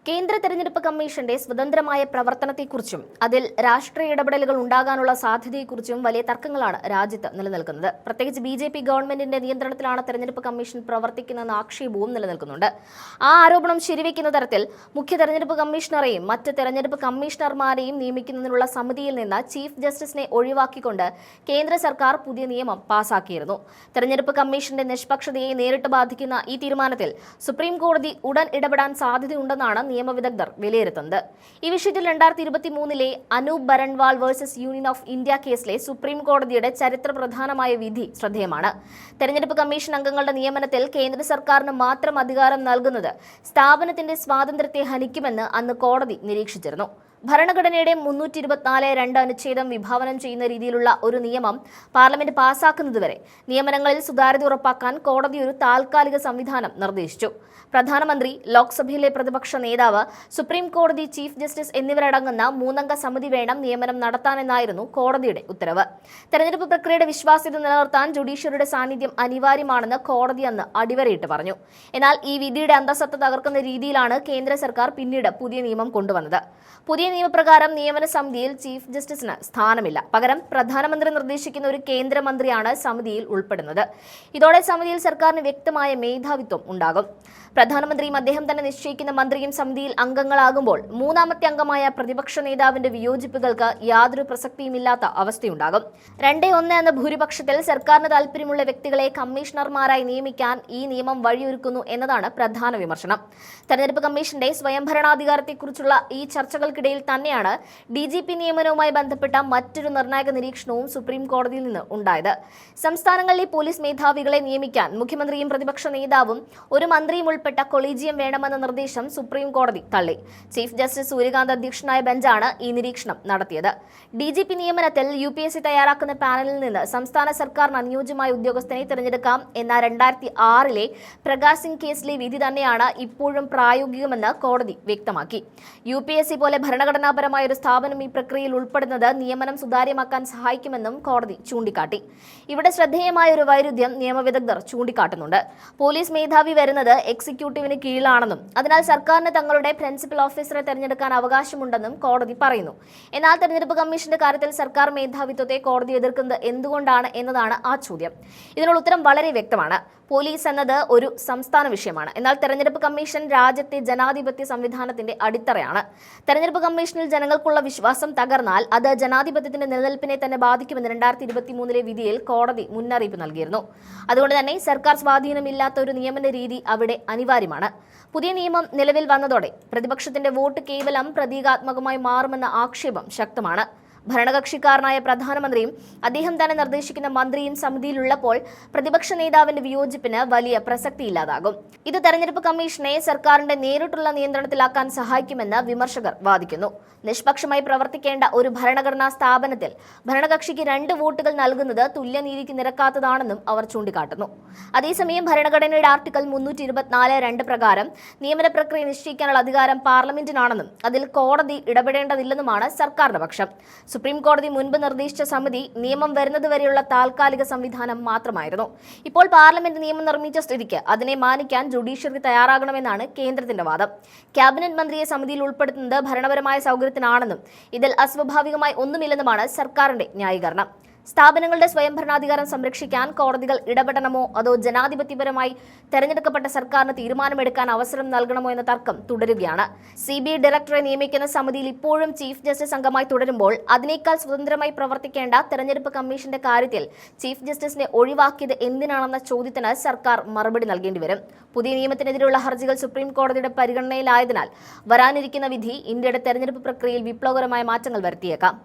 കേന്ദ്ര തെരഞ്ഞെടുപ്പ് കമ്മീഷന്റെ സ്വതന്ത്രമായ പ്രവർത്തനത്തെക്കുറിച്ചും അതിൽ രാഷ്ട്രീയ ഇടപെടലുകൾ ഉണ്ടാകാനുള്ള സാധ്യതയെക്കുറിച്ചും വലിയ തർക്കങ്ങളാണ് രാജ്യത്ത് നിലനിൽക്കുന്നത്. പ്രത്യേകിച്ച് ബി.ജെ.പി. ഗവൺമെന്റിന്റെ നിയന്ത്രണത്തിലാണ് തെരഞ്ഞെടുപ്പ് കമ്മീഷൻ പ്രവർത്തിക്കുന്നതെന്ന ആക്ഷേപവും നിലനിൽക്കുന്നുണ്ട്. ആ ആരോപണം ശരിവെക്കുന്ന തരത്തിൽ മുഖ്യ തെരഞ്ഞെടുപ്പ് കമ്മീഷണറെയും മറ്റ് തെരഞ്ഞെടുപ്പ് കമ്മീഷണർമാരെയും നിയമിക്കുന്നതിനുള്ള സമിതിയിൽ നിന്ന് ചീഫ് ജസ്റ്റിസിനെ ഒഴിവാക്കിക്കൊണ്ട് കേന്ദ്ര സർക്കാർ പുതിയ നിയമം പാസാക്കിയിരുന്നു. തെരഞ്ഞെടുപ്പ് കമ്മീഷന്റെ നിഷ്പക്ഷതയെ നേരിട്ട് ബാധിക്കുന്ന ഈ തീരുമാനത്തിൽ സുപ്രീം കോടതി ഉടൻ ഇടപെടാൻ സാധ്യതയുണ്ടെന്നാണ് നിയമവിദഗ്ധർ വിലയിരുത്തുന്നത്. ഈ വിഷയത്തിൽ 2023 Anoop Baranwal versus union of India കേസിലെ സുപ്രീം കോടതിയുടെ ചരിത്രപ്രധാനമായ വിധി ശ്രദ്ധേയമാണ്. തെരഞ്ഞെടുപ്പ് കമ്മീഷൻ അംഗങ്ങളുടെ നിയമനത്തിൽ കേന്ദ്ര സർക്കാരിന് മാത്രം അധികാരം നൽകുന്നത് സ്ഥാപനത്തിന്റെ സ്വാതന്ത്ര്യത്തെ ഹനിക്കുമെന്ന് അന്ന് കോടതി നിരീക്ഷിച്ചിരുന്നു. ഭരണഘടനയുടെ 324(2) അനുച്ഛേദം വിഭാവനം ചെയ്യുന്ന രീതിയിലുള്ള ഒരു നിയമം പാർലമെന്റ് പാസാക്കുന്നതുവരെ നിയമനങ്ങളിൽ സുതാര്യത ഉറപ്പാക്കാൻ കോടതി ഒരു താൽക്കാലിക സംവിധാനം നിർദ്ദേശിച്ചു. പ്രധാനമന്ത്രി, ലോക്സഭയിലെ പ്രതിപക്ഷ നേതാവ്, സുപ്രീം കോടതി ചീഫ് ജസ്റ്റിസ് എന്നിവരടങ്ങുന്ന 3-അംഗ സമിതി വേണം നിയമനം നടത്താനെന്നായിരുന്നു കോടതിയുടെ ഉത്തരവ്. തെരഞ്ഞെടുപ്പ് പ്രക്രിയയുടെ വിശ്വാസ്യത നിലനിർത്താൻ ജുഡീഷ്യറിയുടെ സാന്നിധ്യം അനിവാര്യമാണെന്ന് കോടതി അന്ന് അടിവരയിട്ട് പറഞ്ഞു. എന്നാൽ ഈ വിധിയുടെ അന്തസത്ത തകർക്കുന്ന രീതിയിലാണ് കേന്ദ്ര സർക്കാർ പിന്നീട് പുതിയ നിയമം കൊണ്ടുവന്നത്. പുതിയ നിയമപ്രകാരം നിയമന സമിതിയിൽ ചീഫ് ജസ്റ്റിസിന് സ്ഥാനമില്ല. പകരം പ്രധാനമന്ത്രി നിർദ്ദേശിക്കുന്ന ഒരു കേന്ദ്രമന്ത്രിയാണ് സമിതിയിൽ ഉൾപ്പെടുന്നത്. ഇതോടെ സമിതിയിൽ സർക്കാരിന് വ്യക്തമായ മേധാവിത്വം ഉണ്ടാകും. പ്രധാനമന്ത്രിയും അദ്ദേഹം തന്നെ നിശ്ചയിക്കുന്ന മന്ത്രിയും സമിതിയിൽ അംഗങ്ങളാകുമ്പോൾ 3-ാമത്തെ അംഗമായ പ്രതിപക്ഷ നേതാവിന്റെ വിയോജിപ്പുകൾക്ക് യാതൊരു പ്രസക്തിയുമില്ലാത്ത അവസ്ഥയുണ്ടാകും. 2-1 എന്ന ഭൂരിപക്ഷത്തിൽ സർക്കാരിന് താൽപര്യമുള്ള വ്യക്തികളെ കമ്മീഷണർമാരായി നിയമിക്കാൻ ഈ നിയമം വഴിയൊരുക്കുന്നു എന്നതാണ് പ്രധാന വിമർശനം. തെരഞ്ഞെടുപ്പ് കമ്മീഷന്റെ സ്വയംഭരണാധികാരത്തെക്കുറിച്ചുള്ള ഈ ചർച്ചകൾക്കിടയിൽ തന്നെയാണ് DGP നിയമനവുമായി ബന്ധപ്പെട്ട മറ്റൊരു നിർണായക നിരീക്ഷണവും സുപ്രീം കോടതിയിൽ നിന്ന് ഉണ്ടായത്. സംസ്ഥാനങ്ങളിലെ പോലീസ് മേധാവികളെ നിയമിക്കാൻ മുഖ്യമന്ത്രിയും പ്രതിപക്ഷ നേതാവും ഒരു മന്ത്രിയും ഉൾപ്പെട്ട കൊളീജിയം വേണമെന്ന നിർദ്ദേശം സുപ്രീം കോടതി തള്ളി. ചീഫ് ജസ്റ്റിസ് സൂര്യകാന്ത് അധ്യക്ഷനായ ബെഞ്ചാണ് ഈ നിരീക്ഷണം നടത്തിയത്. DGP നിയമനത്തിൽ UPSC തയ്യാറാക്കുന്ന പാനലിൽ നിന്ന് സംസ്ഥാന സർക്കാരിന് അനുയോജ്യമായ ഉദ്യോഗസ്ഥനെ തിരഞ്ഞെടുക്കാം എന്ന 2006 പ്രകാശ് സിംഗ് കേസിലെ വിധി തന്നെയാണ് ഇപ്പോഴും പ്രായോഗികമെന്ന് കോടതി വ്യക്തമാക്കി. UPSC പോലെ ഭരണഘടനാപരമായ ഒരു സ്ഥാപനം ഈ പ്രക്രിയയിൽ ഉൾപ്പെടുന്നത് നിയമനം സുതാര്യമാക്കാൻ സഹായിക്കുമെന്നും കോടതി ചൂണ്ടിക്കാട്ടി. ഇവിടെ ശ്രദ്ധേയമായ ഒരു വൈരുദ്ധ്യം നിയമവിദഗ്ധർ ചൂണ്ടിക്കാട്ടുന്നുണ്ട്. പോലീസ് മേധാവി വരുന്നത് എക്സിക്യൂട്ടീവിന് കീഴിലാണെന്നും അതിനാൽ സർക്കാരിന് തങ്ങളുടെ പ്രിൻസിപ്പൽ ഓഫീസറെ തെരഞ്ഞെടുക്കാൻ അവകാശമുണ്ടെന്നും കോടതി പറയുന്നു. എന്നാൽ തെരഞ്ഞെടുപ്പ് കമ്മീഷന്റെ കാര്യത്തിൽ സർക്കാർ മേധാവിത്വത്തെ കോടതി എതിർക്കുന്നത് എന്തുകൊണ്ടാണ് എന്നതാണ് ആ ചോദ്യം. ഇതിനുള്ള ഉത്തരം വളരെ വ്യക്തമാണ്. പോലീസ് എന്നത് ഒരു സംസ്ഥാന വിഷയമാണ്. എന്നാൽ തെരഞ്ഞെടുപ്പ് കമ്മീഷൻ രാജ്യത്തെ ജനാധിപത്യ സംവിധാനത്തിന്റെ അടിത്തറയാണ്. തെരഞ്ഞെടുപ്പ് കമ്മീഷനിൽ ജനങ്ങൾക്കുള്ള വിശ്വാസം തകർന്നാൽ അത് ജനാധിപത്യത്തിന്റെ നിലനിൽപ്പിനെ തന്നെ ബാധിക്കുമെന്ന് 2023 വിധിയിൽ കോടതി മുന്നറിയിപ്പ് നൽകിയിരുന്നു. അതുകൊണ്ട് തന്നെ സർക്കാർ സ്വാധീനമില്ലാത്ത ഒരു നിയമന രീതി അവിടെ അനിവാര്യമാണ്. പുതിയ നിയമം നിലവിൽ വന്നതോടെ പ്രതിപക്ഷത്തിന്റെ വോട്ട് കേവലം പ്രതീകാത്മകമായി മാറുമെന്ന ആക്ഷേപം ശക്തമാണ്. ഭരണകക്ഷിക്കാരനായ പ്രധാനമന്ത്രിയും അദ്ദേഹം തന്നെ നിർദ്ദേശിക്കുന്ന മന്ത്രിയും സമിതിയിലുള്ളപ്പോൾ പ്രതിപക്ഷ നേതാവിന്റെ വിയോജിപ്പിന് വലിയ പ്രസക്തിയില്ലാതാകും. ഇത് തെരഞ്ഞെടുപ്പ് കമ്മീഷനെ സർക്കാരിന്റെ നേരിട്ടുള്ള നിയന്ത്രണത്തിലാക്കാൻ സഹായിക്കുമെന്ന് വിമർശകർ വാദിക്കുന്നു. നിഷ്പക്ഷമായി പ്രവർത്തിക്കേണ്ട ഒരു ഭരണഘടനാ സ്ഥാപനത്തിൽ ഭരണകക്ഷിക്ക് 2 വോട്ടുകൾ നൽകുന്നത് തുല്യനീതിക്ക് നിരക്കാത്തതാണെന്നും അവർ ചൂണ്ടിക്കാട്ടുന്നു. അതേസമയം ഭരണഘടനയുടെ ആർട്ടിക്കിൾ 324(2) പ്രകാരം നിയമന പ്രക്രിയ നിശ്ചയിക്കാനുള്ള അധികാരം പാർലമെന്റിനാണെന്നും അതിൽ കോടതി ഇടപെടേണ്ടതില്ലെന്നുമാണ് സർക്കാരിന്റെ പക്ഷം. സുപ്രീം കോടതി മുൻപ് നിർദ്ദേശിച്ച സമിതി നിയമം വരുന്നതുവരെയുള്ള താൽക്കാലിക സംവിധാനം മാത്രമായിരുന്നു. ഇപ്പോൾ പാർലമെന്റ് നിയമം നിർമ്മിച്ച സ്ഥിതിക്ക് അതിനെ മാനിക്കാൻ ജുഡീഷ്യറി തയ്യാറാകണമെന്നാണ് കേന്ദ്രത്തിന്റെ വാദം. ക്യാബിനറ്റ് മന്ത്രിയെ സമിതിയിൽ ഉൾപ്പെടുത്തുന്നത് ഭരണപരമായ സൗകര്യത്തിനാണെന്നും ഇതിൽ അസ്വാഭാവികമായി ഒന്നുമില്ലെന്നുമാണ് സർക്കാരിന്റെ ന്യായീകരണം. സ്ഥാപനങ്ങളുടെ സ്വയംഭരണാധികാരം സംരക്ഷിക്കാൻ കോടതികൾ ഇടപെടണമോ അതോ ജനാധിപത്യപരമായി തെരഞ്ഞെടുക്കപ്പെട്ട സർക്കാരിന് തീരുമാനമെടുക്കാൻ അവസരം നൽകണമോ എന്ന തർക്കം തുടരുകയാണ്. CBI ഡയറക്ടറെ നിയമിക്കുന്ന സമിതിയിൽ ഇപ്പോഴും ചീഫ് ജസ്റ്റിസ് അംഗമായി തുടരുമ്പോൾ അതിനേക്കാൾ സ്വതന്ത്രമായി പ്രവർത്തിക്കേണ്ട തെരഞ്ഞെടുപ്പ് കമ്മീഷന്റെ കാര്യത്തിൽ ചീഫ് ജസ്റ്റിസിനെ ഒഴിവാക്കിയത് എന്തിനാണെന്ന ചോദ്യത്തിന് സർക്കാർ മറുപടി നൽകേണ്ടി വരും. പുതിയ നിയമത്തിനെതിരെയുള്ള ഹർജികൾ സുപ്രീം കോടതിയുടെ പരിഗണനയിലായതിനാൽ വരാനിരിക്കുന്ന വിധി ഇന്ത്യയുടെ തെരഞ്ഞെടുപ്പ് പ്രക്രിയയിൽ വിപ്ലവകരമായ മാറ്റങ്ങൾ വരുത്തിയേക്കാം.